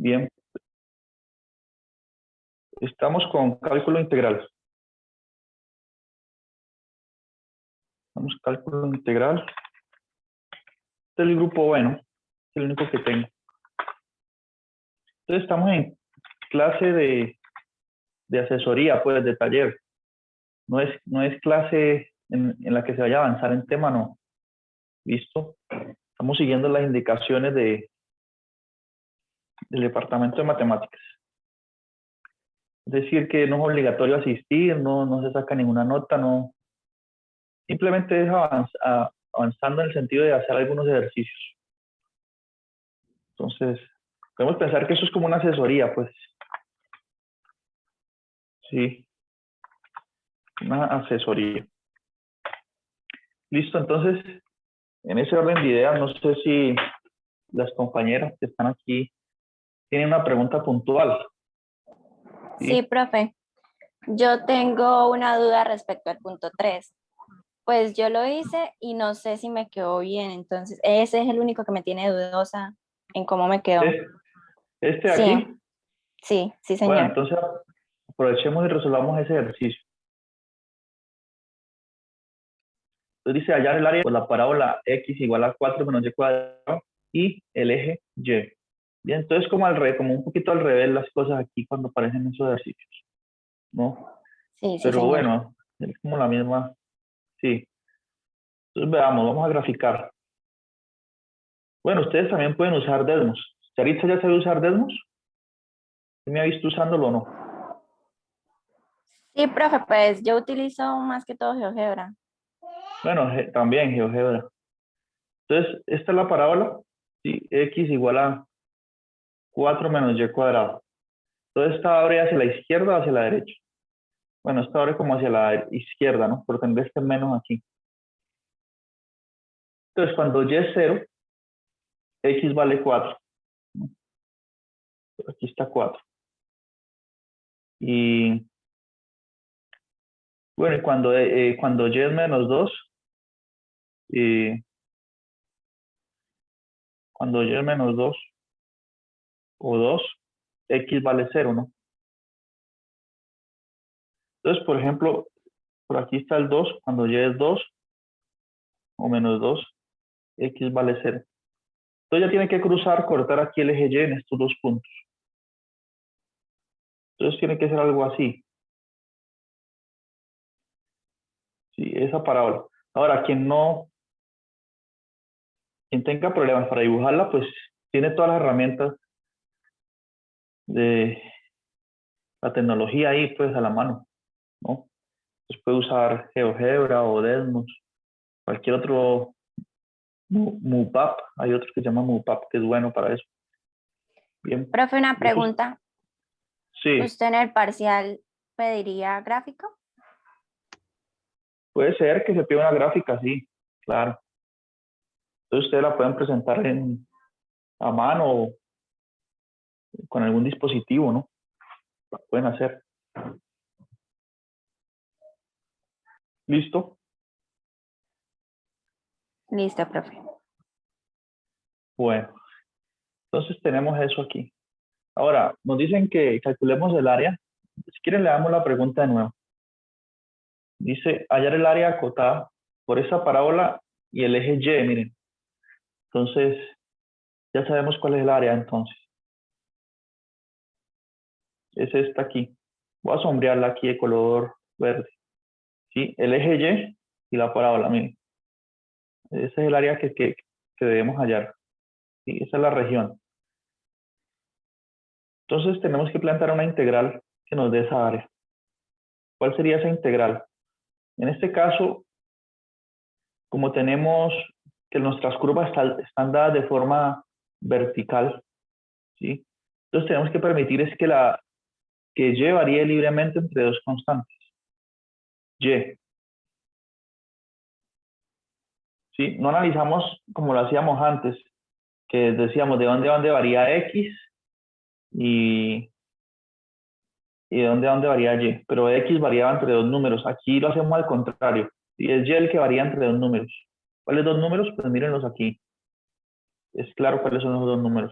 Bien, estamos con cálculo integral. Vamos, cálculo integral. Este es el grupo bueno, es el único que tengo. Entonces estamos en clase de asesoría, pues, de taller. No es clase en la que se vaya a avanzar en tema, no. ¿Listo? Estamos siguiendo las indicaciones del departamento de matemáticas. Es decir, que no es obligatorio asistir, no se saca ninguna nota, no. Simplemente es avanzando en el sentido de hacer algunos ejercicios. Entonces, podemos pensar que eso es como una asesoría, pues. Sí, una asesoría. Listo, entonces, en ese orden de ideas, no sé si las compañeras que están aquí tienen una pregunta puntual. Sí, profe. Yo tengo una duda respecto al punto 3. Pues yo lo hice y no sé si me quedó bien, entonces ese es el único que me tiene dudosa en cómo me quedó. Este de Sí, aquí, sí, bueno, señor. entonces aprovechemos y resolvamos ese ejercicio. Entonces dice hallar el área por la parábola x igual a 4 menos y cuadrado y el eje y. Bien, entonces como un poquito al revés las cosas aquí cuando aparecen esos ejercicios, ¿no? Sí, Pero señor. bueno, es como la misma, sí. Entonces veamos, vamos a graficar. Bueno, ustedes también pueden usar Desmos. ¿Yaritza ya sabe usar Desmos? ¿Sí me ha visto usándolo o no? Sí, profe, pues yo utilizo más que todo GeoGebra. Bueno, también GeoGebra. Entonces, esta es la parábola, ¿sí? X igual a 4 menos y cuadrado. Entonces, esta abre hacia la izquierda o hacia la derecha. Bueno, esta abre como hacia la izquierda, ¿no? Por tener este menos aquí. Entonces, cuando y es 0, X vale 4. Aquí está 4. Y bueno, y cuando y es menos 2, cuando y es menos 2 o 2, X vale 0, ¿no? Entonces, por ejemplo, por aquí está el 2, cuando y es 2 o menos 2, X vale 0. Entonces ya tiene que cortar aquí el eje Y en estos dos puntos. Entonces tiene que ser algo así. Sí, esa parábola. Ahora, quien tenga problemas para dibujarla, pues tiene todas las herramientas de la tecnología ahí, pues a la mano, ¿no? Pues puede usar GeoGebra o Desmos, cualquier otro, MUPAP, hay otro que se llama MUPAP, que es bueno para eso. Bien. Profe, una Eso pregunta. sí, ¿Usted en el parcial pediría gráfico? puede ser que se pida una gráfica, sí, claro. Entonces ustedes la pueden presentar a mano o con algún dispositivo, ¿no? La pueden hacer. ¿Listo? Listo, profe. Bueno, entonces tenemos eso aquí. Ahora, nos dicen que calculemos el área. Si quieren, le damos la pregunta de nuevo. Dice, hallar el área acotada por esa parábola y el eje Y, miren. Entonces, ya sabemos cuál es el área, entonces. Es esta aquí. Voy a sombrearla aquí de color verde. ¿Sí? El eje Y la parábola, miren. Ese es el área que debemos hallar. ¿Sí? Esa es la región. Entonces, tenemos que plantear una integral que nos dé esa área. ¿Cuál sería esa integral? En este caso, como tenemos que nuestras curvas están dadas de forma vertical, ¿sí? Entonces tenemos que permitir es que y varíe libremente entre dos constantes. Y, ¿sí? No analizamos como lo hacíamos antes, que decíamos de dónde a dónde varía x y, de dónde a dónde varía y, pero x variaba entre dos números. Aquí lo hacemos al contrario, y es y el que varía entre dos números. ¿Cuáles dos números? Pues mírenlos aquí. Es claro cuáles son los dos números.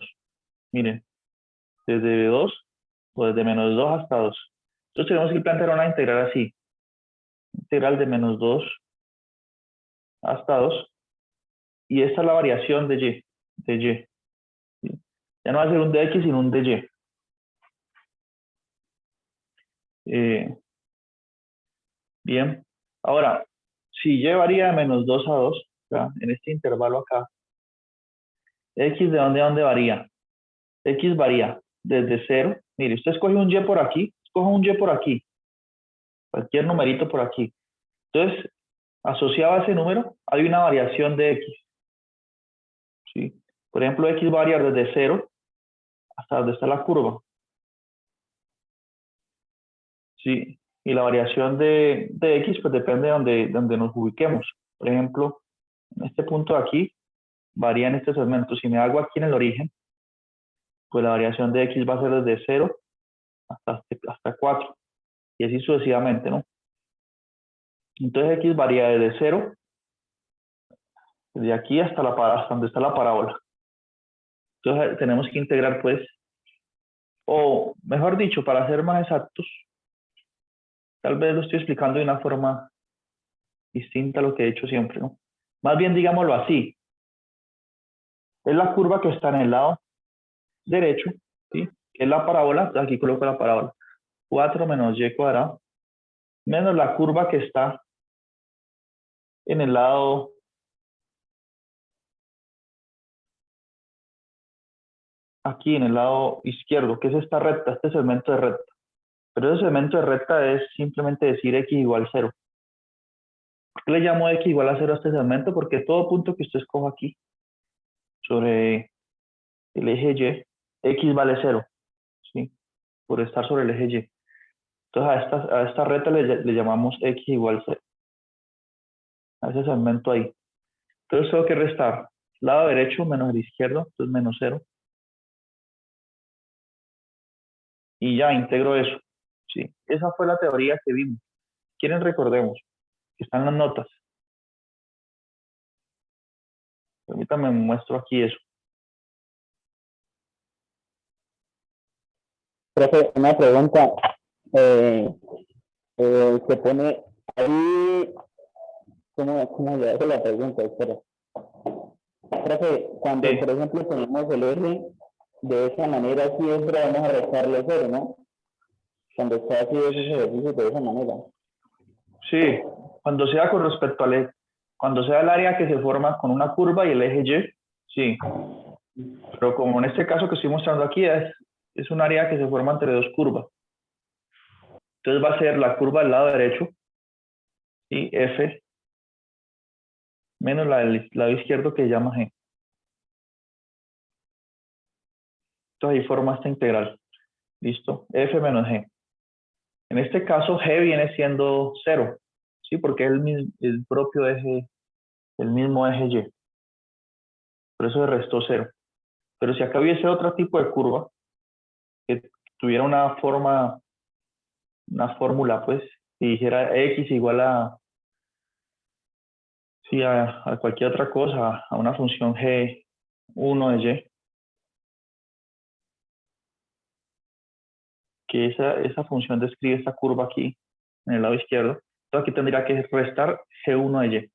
Miren, desde 2 o desde menos 2 hasta 2. Entonces tenemos que plantear una integral así. Integral de menos 2 hasta 2. Y esta es la variación de y. ¿Sí? Ya no va a ser un de x, sino un de y. Bien. Ahora, si y varía de menos 2 a 2, ¿verdad? En este intervalo acá, x de dónde a dónde varía. X varía desde 0. Mire, usted escoge un y por aquí, escoge un y por aquí, cualquier numerito por aquí. Entonces, asociado a ese número, hay una variación de x. ¿Sí? Por ejemplo, x varía desde 0 hasta donde está la curva. ¿Sí? Y la variación de x pues depende de donde nos ubiquemos. Por ejemplo, en este punto de aquí, varía en este segmento. Si me hago aquí en el origen, pues la variación de x va a ser desde 0 hasta 4. Y así sucesivamente, ¿no? Entonces x varía desde 0, de aquí hasta donde está la parábola. Entonces tenemos que integrar, pues, o mejor dicho, para ser más exactos, tal vez lo estoy explicando de una forma distinta a lo que he hecho siempre, ¿no? Más bien, digámoslo así, es la curva que está en el lado derecho, ¿sí? Que es la parábola, aquí coloco la parábola, 4 menos y cuadrado, menos la curva que está en el lado aquí, en el lado izquierdo, que es esta recta, este segmento de recta. Pero ese segmento de recta es simplemente decir x igual 0. ¿Por qué le llamo x igual a 0 a este segmento? Porque todo punto que usted escoja aquí sobre el eje y, x vale 0, ¿sí? Por estar sobre el eje y. Entonces a esta recta le llamamos x igual 0, a ese segmento ahí. Entonces tengo que restar lado derecho menos el izquierdo, entonces menos 0. Y ya integro eso, ¿sí? Esa fue la teoría que vimos. ¿Quieren recordemos? Que están las notas. Permítanme muestro aquí eso. Profe, una pregunta. Se pone ahí, ¿cómo le hago la pregunta? Espera. Profe, cuando Sí, por ejemplo ponemos el eje de esa manera, siempre vamos a restarle 0, ¿no? Cuando está así esos ejercicios de esa manera. sí. Cuando sea con respecto al eje, cuando sea el área que se forma con una curva y el eje y, sí. Pero como en este caso que estoy mostrando aquí es un área que se forma entre dos curvas. Entonces va a ser la curva del lado derecho y f menos la del lado izquierdo que se llama g. Entonces ahí forma esta integral. ¿Listo? F menos g. En este caso g viene siendo 0, ¿sí? Porque es el propio eje, el mismo eje y. Por eso se restó 0. Pero si acá hubiese otro tipo de curva que tuviera una fórmula, pues, y dijera x igual a, sí, a cualquier otra cosa, a una función g1 de y, que esa función describe esta curva aquí, en el lado izquierdo, entonces aquí tendría que restar g1 de y.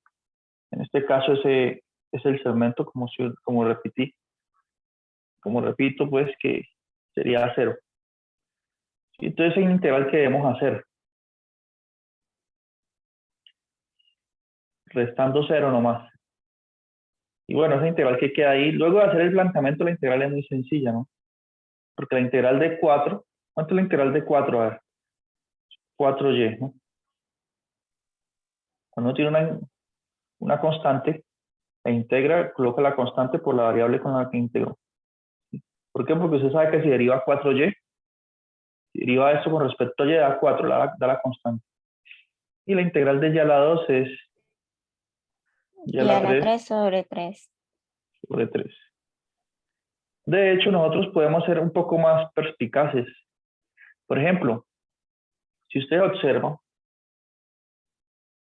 En este caso ese es el segmento, como repito, pues que sería 0. Entonces hay un integral que debemos hacer, restando 0 nomás. Y bueno, esa integral que queda ahí, luego de hacer el planteamiento, la integral es muy sencilla, ¿no? Porque la integral de 4, ¿cuánto es la integral de 4? A ver, 4y, ¿no? Cuando uno tiene una constante, e integra, coloca la constante por la variable con la que integró. ¿Por qué? Porque usted sabe que si deriva 4y, si deriva esto con respecto a y, da 4, da la constante. Y la integral de y a la 2 es y a la 3 sobre 3. sobre 3. De hecho, nosotros podemos ser un poco más perspicaces. Por ejemplo, si usted observa,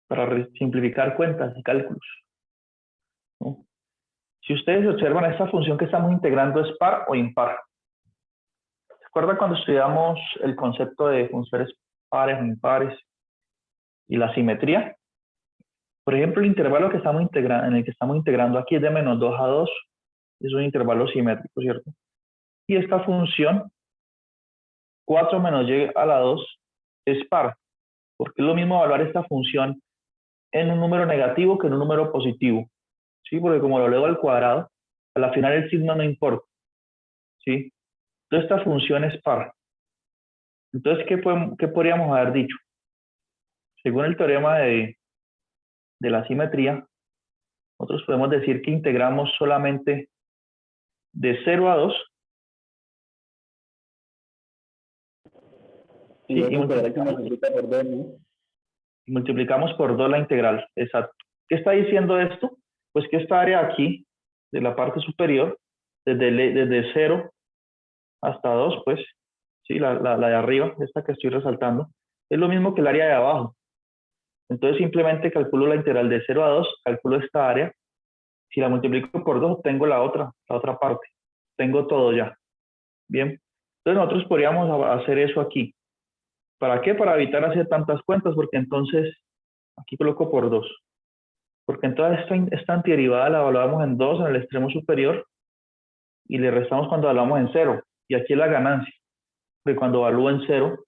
para simplificar cuentas y cálculos, ¿no? Si ustedes observan, esta función que estamos integrando es par o impar. ¿Recuerda cuando estudiamos el concepto de funciones pares o impares y la simetría? Por ejemplo, el intervalo que estamos en el que estamos integrando aquí es de -2 a 2, es un intervalo simétrico, ¿cierto? Y esta función, 4 menos y a la 2, es par, porque es lo mismo evaluar esta función en un número negativo que en un número positivo, ¿sí? Porque como lo leo al cuadrado, a la final el signo no importa, ¿sí? Entonces esta función es par. Entonces, ¿qué podríamos haber dicho? Según el teorema de la simetría, nosotros podemos decir que integramos solamente de 0 a 2, Y ¿sí? ese integral se multiplica por 2, ¿no? Y multiplicamos por 2 la integral, exacto. ¿Qué está diciendo esto? Pues que esta área aquí, de la parte superior, desde 0 hasta 2, pues, ¿sí? La de arriba, esta que estoy resaltando, es lo mismo que el área de abajo. Entonces simplemente calculo la integral de 0 a 2, calculo esta área. Si la multiplico por 2, tengo la otra parte. Tengo todo ya. Bien. Entonces nosotros podríamos hacer eso aquí. ¿Para qué? Para evitar hacer tantas cuentas, porque entonces aquí coloco por 2. Porque entonces esta antiderivada la evaluamos en 2 en el extremo superior y le restamos cuando evaluamos en 0. Y aquí es la ganancia. Porque cuando evalúo en 0,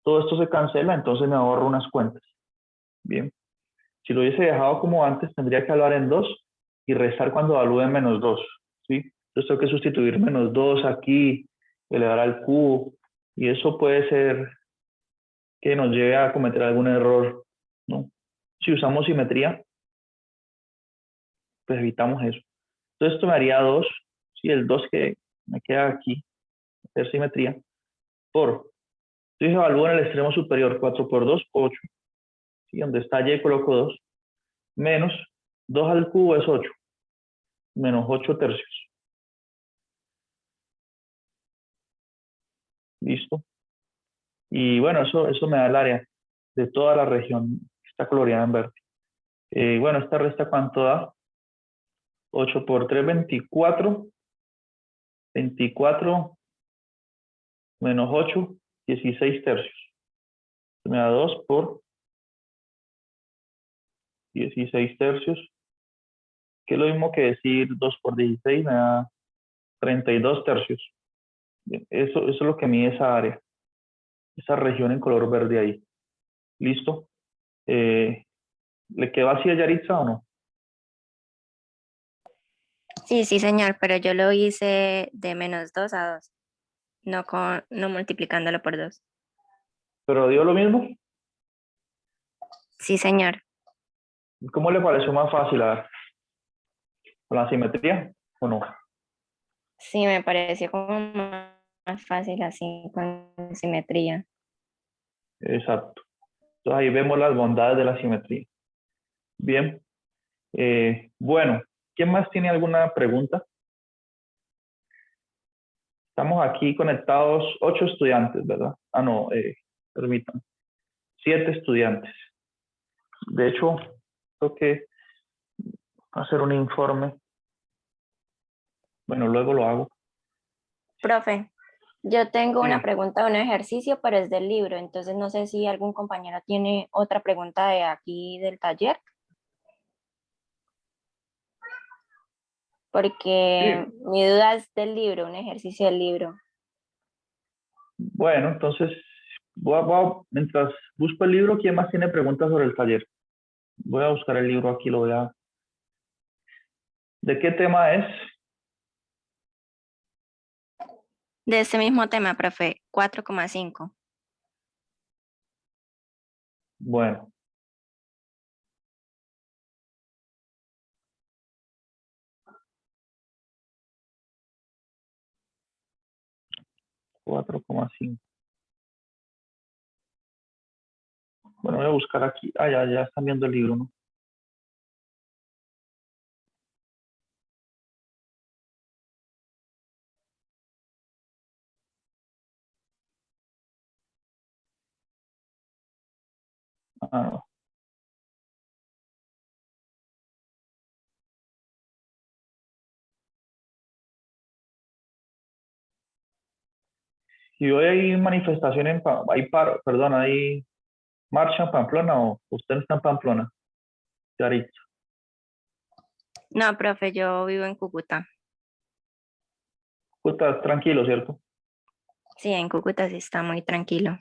todo esto se cancela, entonces me ahorro unas cuentas. Bien. Si lo hubiese dejado como antes, tendría que evaluar en 2 y restar cuando evalúe en -2. ¿Sí? Entonces tengo que sustituir -2 aquí, elevar al cubo, y eso puede ser que nos lleve a cometer algún error, ¿no? Si usamos simetría, pues evitamos eso. Entonces esto me haría 2, ¿sí? El 2 que me queda aquí, hacer simetría, por, entonces evalúo en el extremo superior, 4 por 2, 8, ¿sí? Donde está y coloco 2, menos 2 al cubo es 8, menos 8 tercios. ¿Listo? Y bueno, eso me da el área de toda la región que está coloreada en verde. Bueno, esta resta ¿cuánto da? 8 por 3, 24. 24 menos 8, 16 tercios. Me da 2 por 16 tercios, que es lo mismo que decir 2 por 16, me da 32 tercios. Bien, eso es lo que mide esa área, esa región en color verde ahí. ¿Listo? ¿Le quedó así a Yaritza o no? Sí, sí, señor, pero yo lo hice de -2 a 2, no multiplicándolo por 2. ¿Pero dio lo mismo? Sí, señor. ¿Cómo le pareció más fácil? A ver, ¿con la simetría o no? Sí, me pareció como más fácil así con simetría. Exacto. Entonces ahí vemos las bondades de la simetría. Bien. Bueno, ¿quién más tiene alguna pregunta? Estamos aquí conectados 8 estudiantes, ¿verdad? Ah, no, permítanme. 7 estudiantes. De hecho, tengo que hacer un informe. Bueno, luego lo hago. Profe, yo tengo una Sí. pregunta, un ejercicio, pero es del libro, entonces no sé si algún compañero tiene otra pregunta de aquí del taller, porque Sí. mi duda es del libro, un ejercicio del libro. Bueno, entonces, mientras busco el libro, ¿quién más tiene preguntas sobre el taller? Voy a buscar el libro aquí, lo voy a... ¿De qué tema es? De ese mismo tema, profe, 4,5. Bueno, cuatro coma cinco. Bueno, voy a buscar aquí. Ah, ya están viendo el libro, ¿no? Ah, no. Si hoy hay manifestación hay paro, perdón, hay marcha en Pamplona o usted no está en Pamplona, Yaritza. No, profe, yo vivo en Cúcuta. Estás tranquilo, ¿cierto? Sí, en Cúcuta sí está muy tranquilo.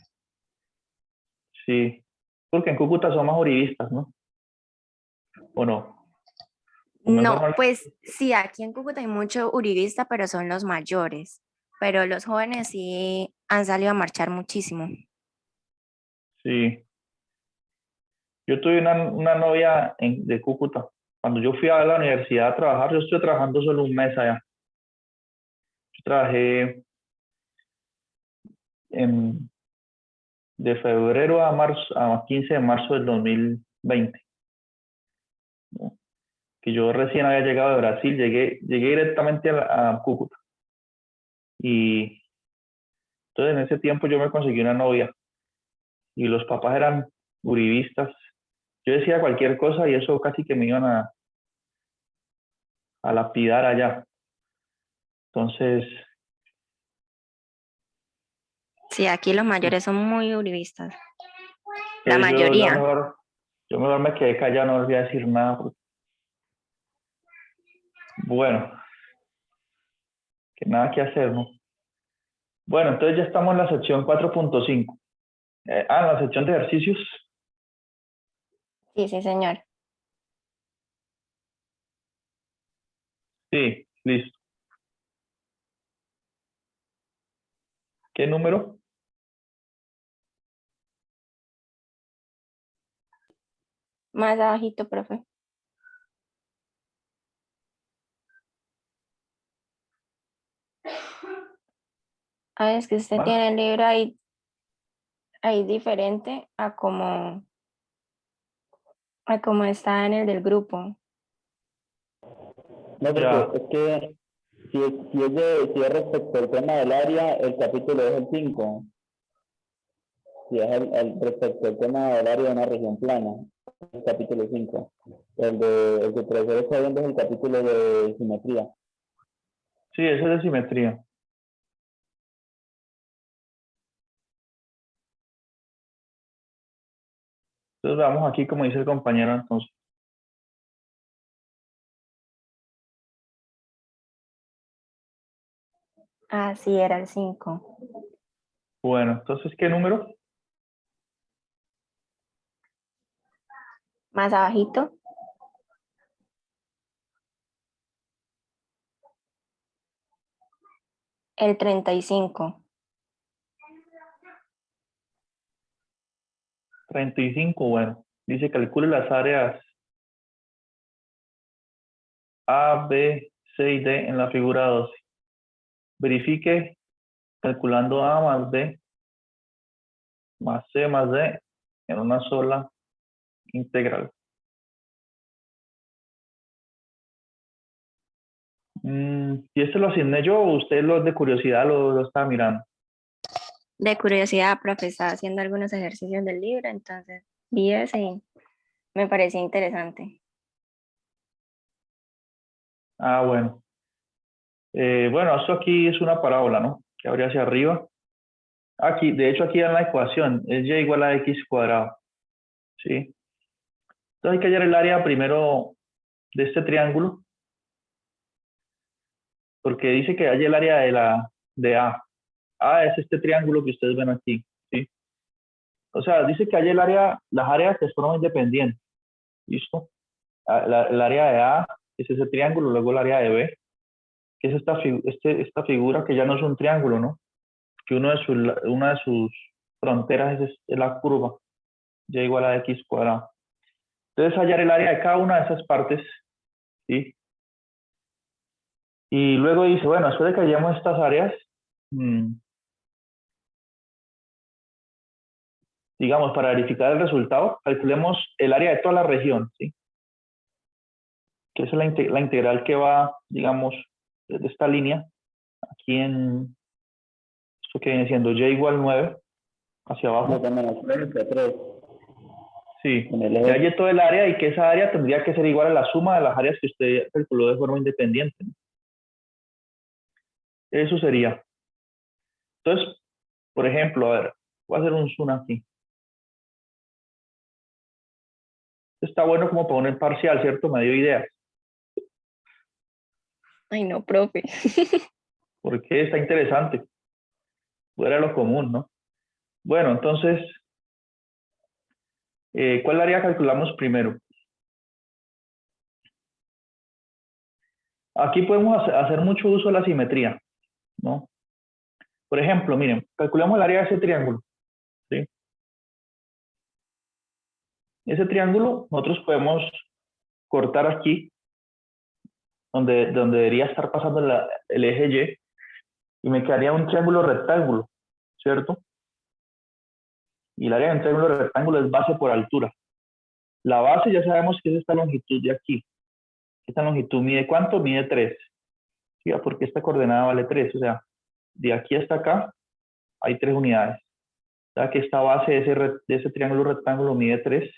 Sí, porque en Cúcuta son más uribistas, ¿no? ¿O no? ¿O no es No, normal? pues sí, aquí en Cúcuta hay mucho uribista, pero son los mayores. Pero los jóvenes sí han salido a marchar muchísimo. Sí. Yo tuve una novia de Cúcuta. Cuando yo fui a la universidad a trabajar, yo estuve trabajando solo un mes allá. Yo trabajé de febrero a marzo, a 15 de marzo del 2020, ¿no? Que yo recién había llegado de Brasil, llegué directamente a Cúcuta. Y entonces en ese tiempo yo me conseguí una novia y los papás eran uribistas. Yo decía cualquier cosa y eso casi que me iban a lapidar allá. Entonces, Sí, aquí los mayores son muy uribistas. La entonces mayoría. yo mejor me quedé callado, no volví a decir nada. Bueno, que nada que hacer, ¿no? Bueno, entonces ya estamos en la sección 4.5. En la sección de ejercicios. Sí, sí, señor. Sí, listo. ¿Qué número? Más abajito, profe. Ah, es que usted ¿Más? tiene el libro ahí diferente a como está en el del grupo. No, porque Ya. es que si es respecto al tema del área, el capítulo es el 5. Si es respecto al tema del área de una región plana, el capítulo 5. El que el profesor está viendo es el capítulo de simetría. Sí, esa es de simetría. Entonces vamos aquí como dice el compañero entonces. Ah, sí, era el 5. Bueno, entonces, ¿qué número? Más abajito. El 35. 35, bueno. Dice calcule las áreas A, B, C y D en la figura 12. Verifique calculando A más B más C más D en una sola integral. ¿Y este lo asigné yo o usted lo de curiosidad lo estaba mirando? De curiosidad, profe, estaba haciendo algunos ejercicios del libro, entonces vi ese y me parecía interesante. Ah, bueno. Bueno, esto aquí es una parábola, ¿no? Que abre hacia arriba. Aquí, de hecho, aquí en la ecuación es y igual a x cuadrado. ¿Sí? Entonces hay que hallar el área primero de este triángulo, porque dice que haya el área de A. A es este triángulo que ustedes ven aquí. ¿Sí? O sea, dice que haya el área, las áreas que forman independientes. ¿Listo? El área de A es ese triángulo, luego el área de B, que es esta figura que ya no es un triángulo, ¿no? Que una de sus fronteras es la curva, y igual a x cuadrado. Entonces hallar el área de cada una de esas partes, ¿sí? Y luego dice, bueno, después de que hallemos estas áreas, digamos, para verificar el resultado, calculemos el área de toda la región, ¿sí? Que es la integral que va, digamos, desde esta línea, aquí en esto que viene siendo y igual 9, hacia abajo. Sí, que haya todo el área y que esa área tendría que ser igual a la suma de las áreas que usted calculó de forma independiente. Eso sería. Entonces, Por ejemplo, a ver, voy a hacer un zoom aquí. Está bueno como para un parcial, ¿cierto? Me dio ideas. Ay, no, profe. Porque está interesante. Fuera de lo común, ¿no? Bueno, entonces, ¿cuál área calculamos primero? Aquí podemos hacer mucho uso de la simetría, ¿no? Por ejemplo, miren, calculamos el área de ese triángulo, ¿sí? Ese triángulo nosotros podemos cortar aquí, donde debería estar pasando el eje Y me quedaría un triángulo rectángulo, ¿cierto? Y el área de un triángulo rectángulo es base por altura. La base ya sabemos que es esta longitud de aquí. Esta longitud mide ¿cuánto? Mide 3. ¿Sí? Porque esta coordenada vale 3. O sea, de aquí hasta acá hay 3 unidades. O sea que esta base de ese triángulo rectángulo mide 3.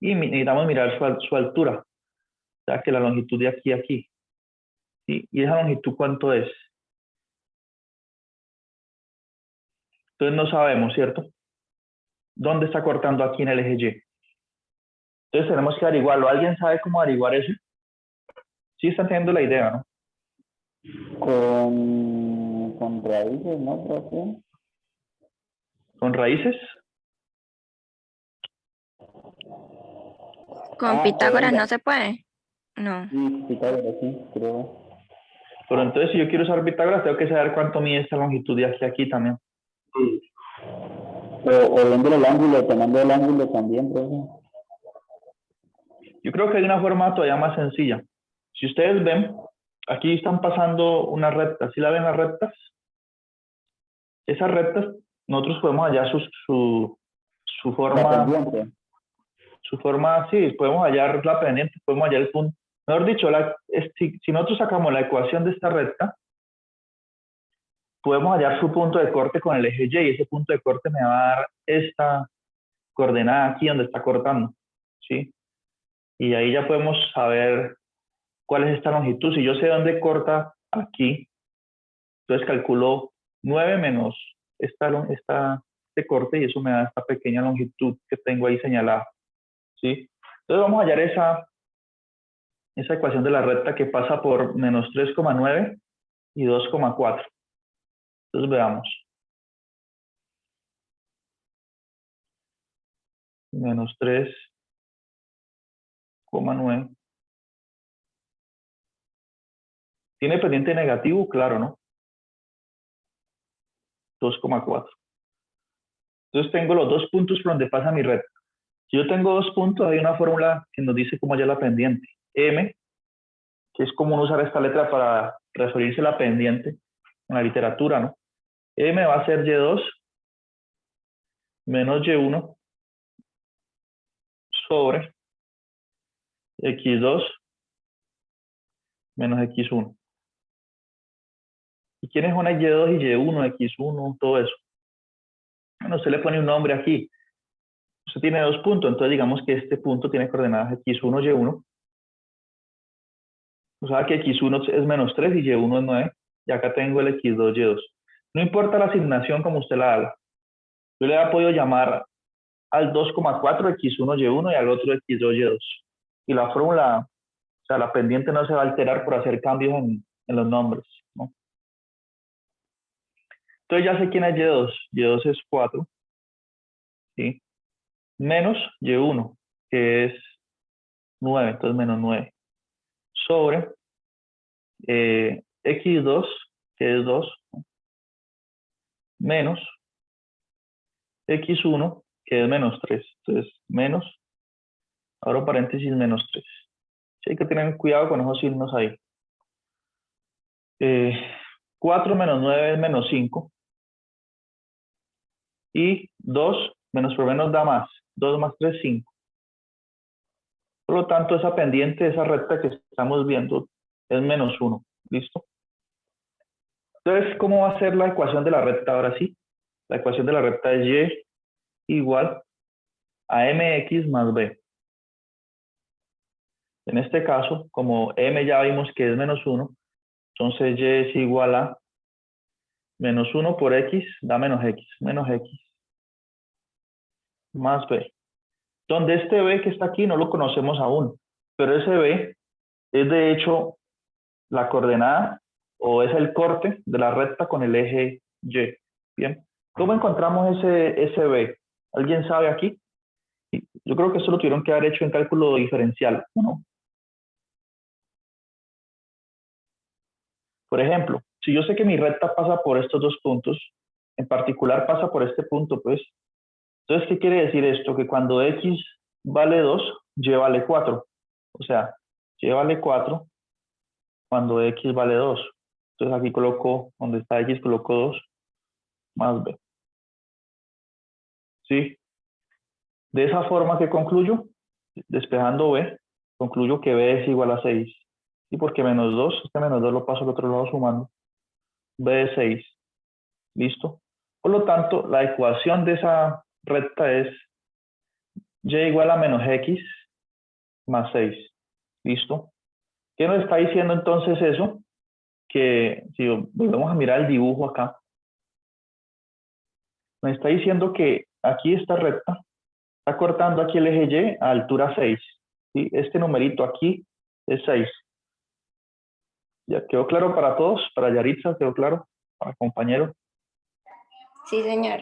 Y necesitamos mirar su altura. O sea que la longitud de aquí a aquí. ¿Sí? ¿Y esa longitud cuánto es? Entonces no sabemos, ¿cierto? ¿Dónde está cortando aquí en el eje Y? Entonces tenemos que averiguarlo. ¿Alguien sabe cómo averiguar eso? Sí están teniendo la idea, ¿no? Con raíces, ¿no, profe? ¿Con raíces? ¿Con Pitágoras no se puede? No. Sí, Pitágoras, sí, creo. Pero entonces si yo quiero usar Pitágoras, tengo que saber cuánto mide esta longitud de aquí a aquí también. Sí. O viendo el ángulo, tomando el ángulo también, profe. Yo creo que hay una forma todavía más sencilla. Si ustedes ven, aquí están pasando unas rectas. ¿Sí la ven las rectas? Esas rectas, nosotros podemos hallar su La forma. pendiente. Su forma, sí, podemos hallar la pendiente, podemos hallar el punto. Mejor dicho, si nosotros sacamos la ecuación de esta recta, podemos hallar su punto de corte con el eje Y, y ese punto de corte me va a dar esta coordenada aquí donde está cortando, ¿sí? Y ahí ya podemos saber cuál es esta longitud. Si yo sé dónde corta aquí, entonces calculo 9 menos este corte y eso me da esta pequeña longitud que tengo ahí señalada, ¿sí? Entonces vamos a hallar esa ecuación de la recta que pasa por menos 3,9 y 2,4. Entonces veamos. Menos 3,9. ¿Tiene pendiente negativo? Claro, ¿no? 2,4. Entonces tengo los dos puntos por donde pasa mi recta. Si yo tengo dos puntos, hay una fórmula que nos dice cómo hallar la pendiente. M, que es común usar esta letra para referirse a la pendiente en la literatura, ¿no? M va a ser Y2 menos Y1 sobre X2 menos X1. ¿Y quiénes son Y2 y Y1, X1, todo eso? Bueno, usted le pone un nombre aquí. Usted tiene dos puntos, entonces digamos que este punto tiene coordenadas X1, Y1. O sea que X1 es menos 3 y Y1 es 9. Y acá tengo el X2, Y2. No importa la asignación como usted la haga. Yo le he podido llamar al 2,4 X1, Y1 y al otro X2, Y2. Y la fórmula, o sea, la pendiente no se va a alterar por hacer cambios en los nombres, ¿no? Entonces ya sé quién es Y2. Y2 es 4, ¿sí? Menos Y1, que es 9, entonces menos 9. Sobre X2, que es 2, menos X1, que es menos 3. Entonces, menos, abro paréntesis, menos 3. Sí, hay que tener cuidado con esos signos ahí. 4 menos 9 es menos 5. Y 2 menos por menos da más. 2 más 3, 5. Por lo tanto, esa pendiente, esa recta que estamos viendo, es menos 1. ¿Listo? Entonces, ¿cómo va a ser la ecuación de la recta ahora sí? La ecuación de la recta es Y igual a mx más b. En este caso, como m ya vimos que es menos 1, entonces y es igual a Menos 1 por x da menos x. Menos x más b. Donde este b que está aquí no lo conocemos aún, pero ese b es de hecho la coordenada o es el corte de la recta con el eje y. Bien, ¿cómo encontramos ese b? ¿Alguien sabe aquí? Yo creo que esto lo tuvieron que haber hecho en cálculo diferencial, ¿no? Por ejemplo, si yo sé que mi recta pasa por estos dos puntos, en particular pasa por este punto, pues, entonces, ¿qué quiere decir esto? Que cuando x vale 2, y vale 4. O sea, y vale 4 cuando x vale 2. Entonces aquí coloco, donde está x, coloco 2 más b. ¿Sí? De esa forma que concluyo, despejando b, concluyo que b es igual a 6. ¿Sí? Porque menos 2, este menos 2 lo paso al otro lado sumando. b es 6. ¿Listo? Por lo tanto, la ecuación de esa recta es y igual a menos x más 6. ¿Listo? ¿Qué nos está diciendo entonces eso? Que si volvemos a mirar el dibujo acá, me está diciendo que aquí esta recta está cortando aquí el eje Y a altura 6. ¿Sí? Este numerito aquí es 6. ¿Ya quedó claro para todos? Para Yaritza, ¿quedó claro? Para compañero. Sí, señor.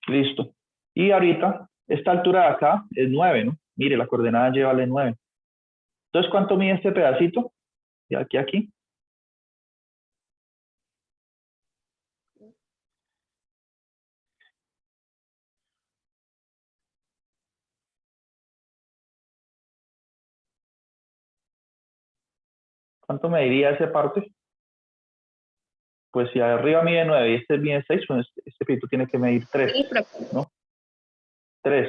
Listo. Y ahorita, esta altura de acá es 9, ¿no? Mire, la coordenada Y vale 9. Entonces, ¿cuánto mide este pedacito? De aquí a aquí. ¿Cuánto mediría esa parte? Pues si arriba mide 9 y este mide 6, pues este pedacito tiene que medir 3, ¿no? 3.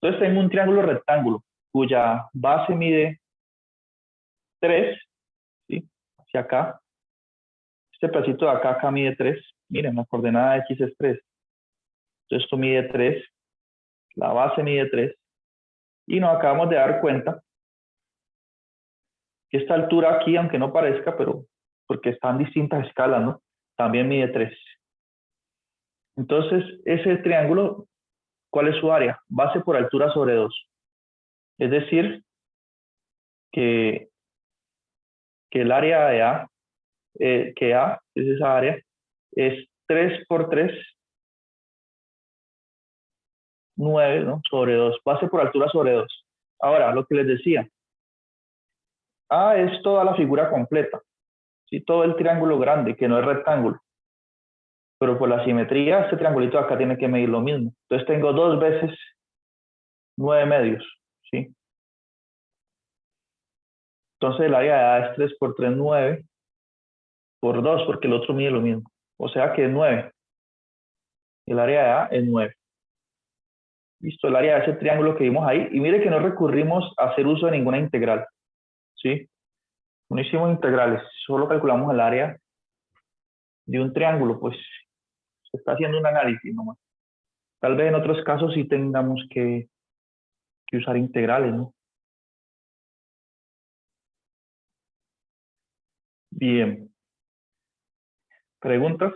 Entonces tengo un triángulo rectángulo cuya base mide 3, ¿sí? Hacia acá. Este pedacito de acá mide 3. Miren, la coordenada x es 3. Entonces esto mide 3. La base mide 3. Y nos acabamos de dar cuenta que esta altura aquí, aunque no parezca, pero porque están distintas escalas, ¿no? También mide 3. Entonces, ese triángulo, ¿cuál es su área? Base por altura sobre 2. Es decir, que el área de A, que A es esa área, es 3 por 3, 9, ¿no? Sobre 2. Base por altura sobre 2. Ahora, lo que les decía, A es toda la figura completa, ¿sí? Todo el triángulo grande, que no es rectángulo. Pero por la simetría, este triangulito de acá tiene que medir lo mismo. Entonces tengo 2 veces 9 medios, ¿sí? Entonces el área de A es 3 por 3, 9, por 2, porque el otro mide lo mismo. O sea que es 9. El área de A es 9. Listo, el área de ese triángulo que vimos ahí. Y mire que no recurrimos a hacer uso de ninguna integral, ¿sí? No hicimos integrales, solo calculamos el área de un triángulo, pues se está haciendo un análisis nomás. Tal vez en otros casos sí tengamos que usar integrales, ¿no? Bien. ¿Preguntas?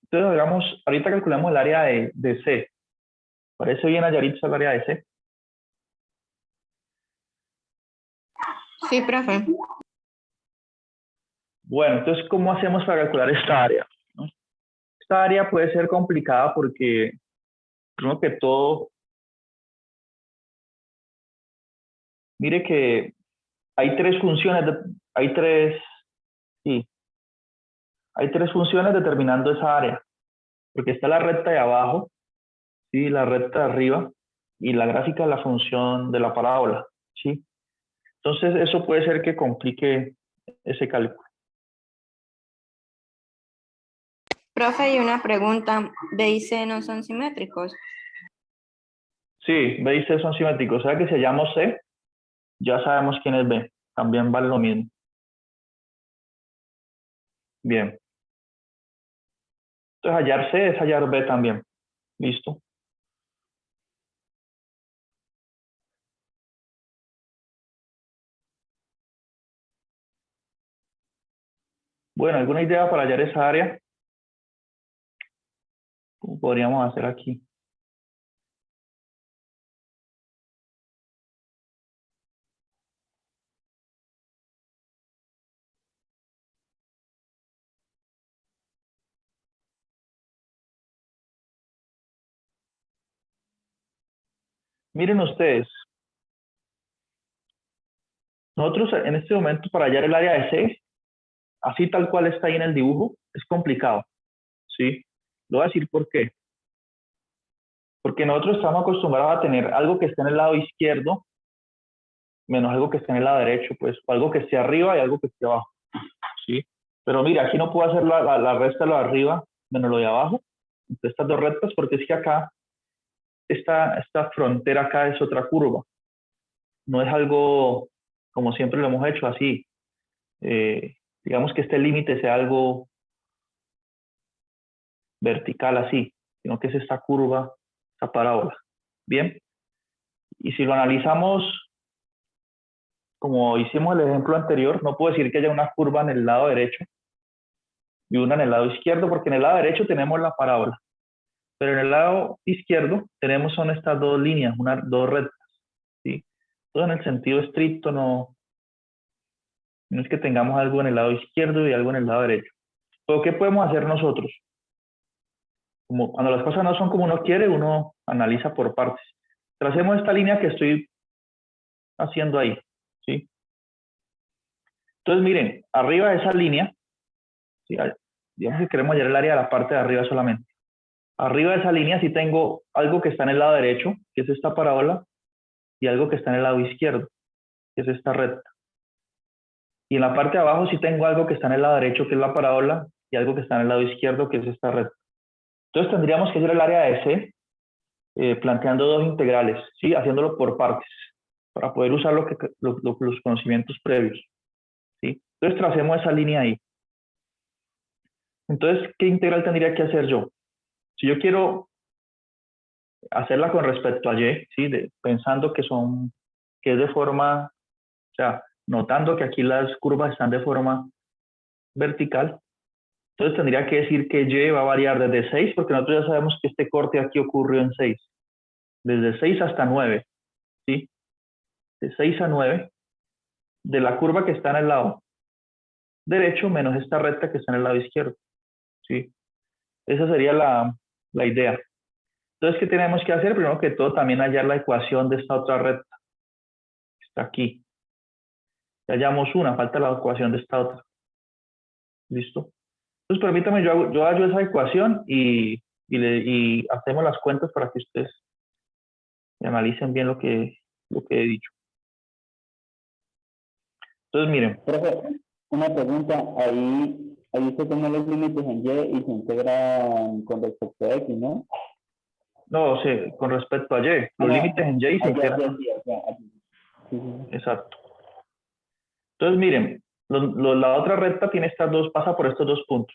Entonces, digamos, ahorita calculamos el área de C. ¿Parece bien a Yaritza el área de C? Sí, profe. Bueno, entonces, ¿cómo hacemos para calcular esta área? ¿No? Esta área puede ser complicada porque, primero que todo, mire que hay tres funciones, sí, hay tres funciones determinando esa área, porque está la recta de abajo, sí, la recta de arriba, y la gráfica de la función de la parábola, sí. Entonces, eso puede ser que complique ese cálculo. Profe, y una pregunta, ¿B y C no son simétricos? Sí, B y C son simétricos, o sea que si hallamos C, ya sabemos quién es B, también vale lo mismo. Bien. Entonces hallar C es hallar B también. ¿Listo? Bueno, ¿alguna idea para hallar esa área? ¿Cómo podríamos hacer aquí? Miren ustedes, nosotros en este momento para hallar el área de C, así tal cual está ahí en el dibujo, es complicado, ¿sí? Lo voy a decir por qué. Porque nosotros estamos acostumbrados a tener algo que esté en el lado izquierdo menos algo que esté en el lado derecho, pues, o algo que esté arriba y algo que esté abajo, ¿sí? Pero mira, aquí no puedo hacer la resta de lo de arriba menos lo de abajo, entre estas dos rectas, porque es que acá, esta frontera acá es otra curva, no es algo como siempre lo hemos hecho así. Digamos que este límite sea algo vertical así, sino que es esta curva, esta parábola. Bien, y si lo analizamos como hicimos el ejemplo anterior, no puedo decir que haya una curva en el lado derecho y una en el lado izquierdo, porque en el lado derecho tenemos la parábola, pero en el lado izquierdo tenemos son estas dos líneas, dos rectas, ¿sí? Todo en el sentido estricto, no es que tengamos algo en el lado izquierdo y algo en el lado derecho. Pero ¿qué podemos hacer nosotros? Como cuando las cosas no son como uno quiere, uno analiza por partes. Tracemos esta línea que estoy haciendo ahí, ¿sí? Entonces miren, arriba de esa línea, ¿sí? Digamos que queremos hallar el área de la parte de arriba solamente. Arriba de esa línea sí tengo algo que está en el lado derecho, que es esta parábola, y algo que está en el lado izquierdo, que es esta recta. Y en la parte de abajo sí tengo algo que está en el lado derecho, que es la parábola, y algo que está en el lado izquierdo, que es esta recta. Entonces tendríamos que hacer el área de C, planteando dos integrales, ¿sí? Haciéndolo por partes, para poder usar los conocimientos previos, ¿sí? Entonces tracemos esa línea ahí. Entonces, ¿qué integral tendría que hacer yo? Si yo quiero hacerla con respecto a Y, ¿sí? Pensando que es de forma, o sea, notando que aquí las curvas están de forma vertical, entonces tendría que decir que Y va a variar desde 6, porque nosotros ya sabemos que este corte aquí ocurrió en 6, desde 6 hasta 9, ¿sí? De 6 a 9, de la curva que está en el lado derecho menos esta recta que está en el lado izquierdo, ¿sí? Esa sería la idea. Entonces, ¿qué tenemos que hacer? Primero que todo, también hallar la ecuación de esta otra recta, que está aquí. Ya hallamos una, falta la ecuación de esta otra. ¿Listo? Entonces, permítame, yo hallo esa ecuación y hacemos las cuentas para que ustedes analicen bien lo que he dicho. Entonces, miren. Profe, una pregunta, ahí se toman los límites en Y y se integran con respecto a X, ¿no? No, sí, con respecto a Y, los límites en Y se integran. Sí. Exacto. Entonces, miren, la otra recta tiene pasa por estos dos puntos.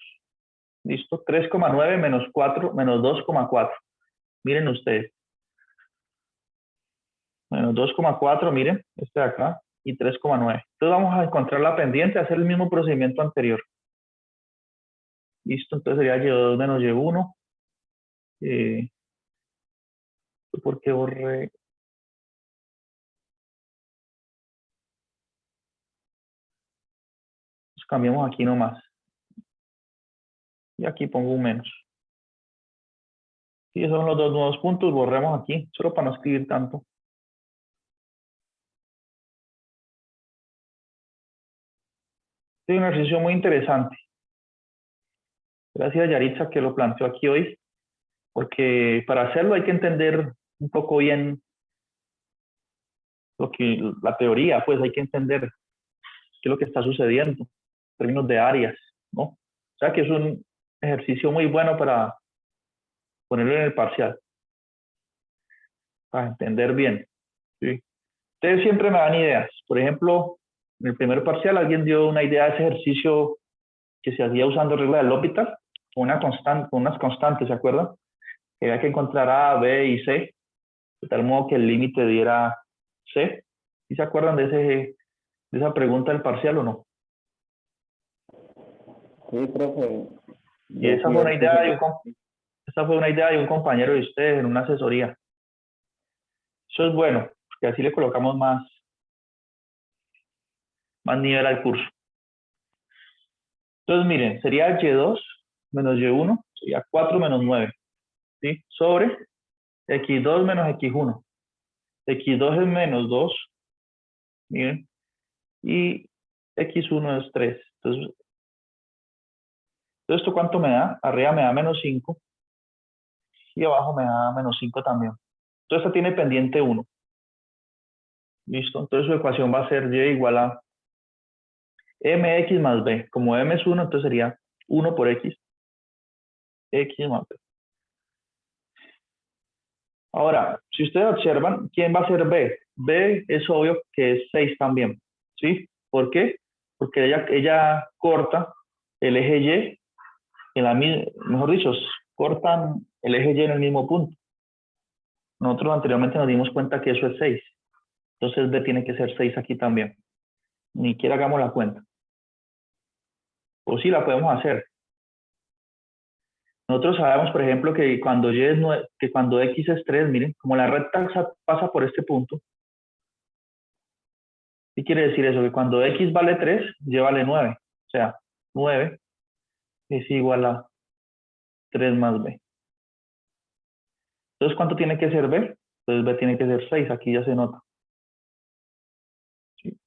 ¿Listo? 3,9 menos 4 menos 2,4. Miren ustedes. Menos 2,4, miren, este de acá, y 3,9. Entonces vamos a encontrar la pendiente, hacer el mismo procedimiento anterior. Listo, entonces sería Y2 menos Y1. ¿Por qué borré? Pues cambiamos aquí nomás. Y aquí pongo un menos. Y esos son los dos nuevos puntos, borremos aquí, solo para no escribir tanto. Este es un ejercicio muy interesante. Gracias a Yaritza que lo planteó aquí hoy, porque para hacerlo hay que entender un poco bien la teoría, pues hay que entender qué es lo que está sucediendo en términos de áreas, ¿no? O sea que es un ejercicio muy bueno para ponerlo en el parcial, para entender bien, ¿sí? Ustedes siempre me dan ideas. Por ejemplo, en el primer parcial alguien dio una idea de ese ejercicio que se hacía usando regla del L'Hopital, con unas constantes, ¿se acuerdan? Que había que encontrar A, B y C, de tal modo que el límite diera C. ¿Sí se acuerdan de esa pregunta del parcial o no? Sí, profe. Y esa fue una idea de un compañero de ustedes en una asesoría. Eso es bueno, porque así le colocamos más nivel al curso. Entonces, miren, sería Y2 menos Y1, sería 4 menos 9, ¿sí? Sobre X2 menos X1. X2 es menos 2, miren, y X1 es 3. Entonces, ¿esto cuánto me da? Arriba me da menos 5 y abajo me da menos 5 también. Entonces, esta tiene pendiente 1. ¿Listo? Entonces, su ecuación va a ser Y igual a mx más b. Como m es 1, entonces sería 1 por x más b. Ahora, si ustedes observan, ¿quién va a ser b? B es obvio que es 6 también, ¿sí? ¿Por qué? Porque ella corta el eje Y, mejor dicho, cortan el eje Y en el mismo punto. Nosotros anteriormente nos dimos cuenta que eso es 6. Entonces B tiene que ser 6 aquí también. Ni siquiera hagamos la cuenta. O sí la podemos hacer. Nosotros sabemos, por ejemplo, que cuando cuando X es 3, miren, como la recta pasa por este punto, ¿qué quiere decir eso? Que cuando X vale 3, Y vale 9. O sea, 9 es igual a 3 más B. Entonces, ¿cuánto tiene que ser B? Entonces, B tiene que ser 6. Aquí ya se nota. ¿Sí?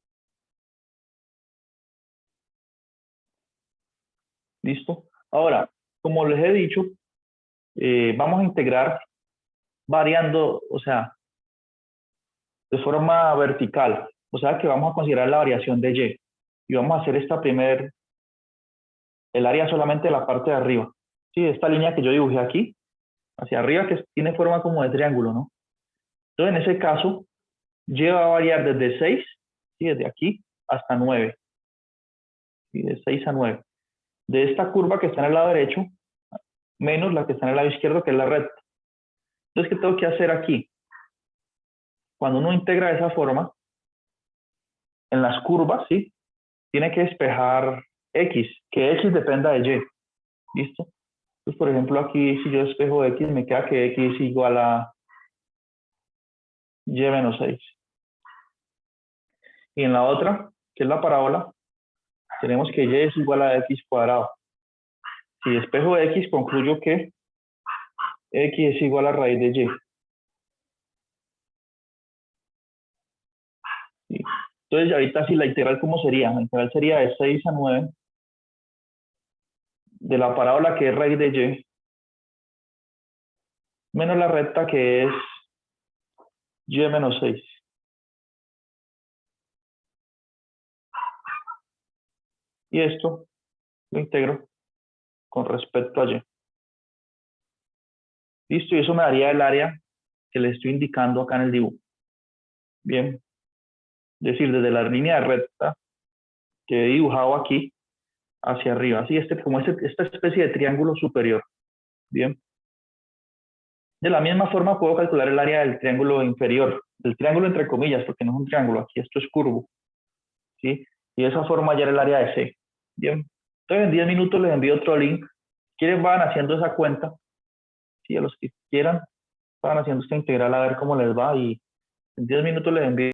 ¿Listo? Ahora, como les he dicho, vamos a integrar variando, o sea, de forma vertical. O sea, que vamos a considerar la variación de Y. Y vamos a hacer el área solamente de la parte de arriba. Sí, esta línea que yo dibujé aquí, hacia arriba, que tiene forma como de triángulo, ¿no? Entonces, en ese caso, Y va a variar desde 6, ¿sí? Desde aquí, hasta 9. ¿Sí? De 6 a 9. De esta curva que está en el lado derecho, menos la que está en el lado izquierdo, que es la recta. Entonces, ¿qué tengo que hacer aquí? Cuando uno integra de esa forma, en las curvas, ¿sí? Tiene que despejar X, que X dependa de Y. ¿Listo? Entonces, por ejemplo, aquí, si yo despejo X, me queda que X igual a Y menos 6. Y en la otra, que es la parábola, tenemos que Y es igual a X cuadrado. Si despejo X, concluyo que X es igual a raíz de Y. ¿Sí? Entonces, ahorita sí, la integral, ¿cómo sería? La integral sería de 6 a 9 de la parábola que es raíz de Y, menos la recta que es Y menos 6. Y esto lo integro con respecto a Y. Listo, y eso me daría el área que le estoy indicando acá en el dibujo. Bien, es decir, desde la línea recta que he dibujado aquí hacia arriba, así como esta especie de triángulo superior. Bien. De la misma forma puedo calcular el área del triángulo inferior, el triángulo entre comillas, porque no es un triángulo, aquí esto es curvo, ¿sí? Y de esa forma hallar el área de C. Bien. Entonces en 10 minutos les envío otro link. ¿Quieren van haciendo esa cuenta? Sí, a los que quieran, van haciendo esta integral a ver cómo les va y en 10 minutos les envío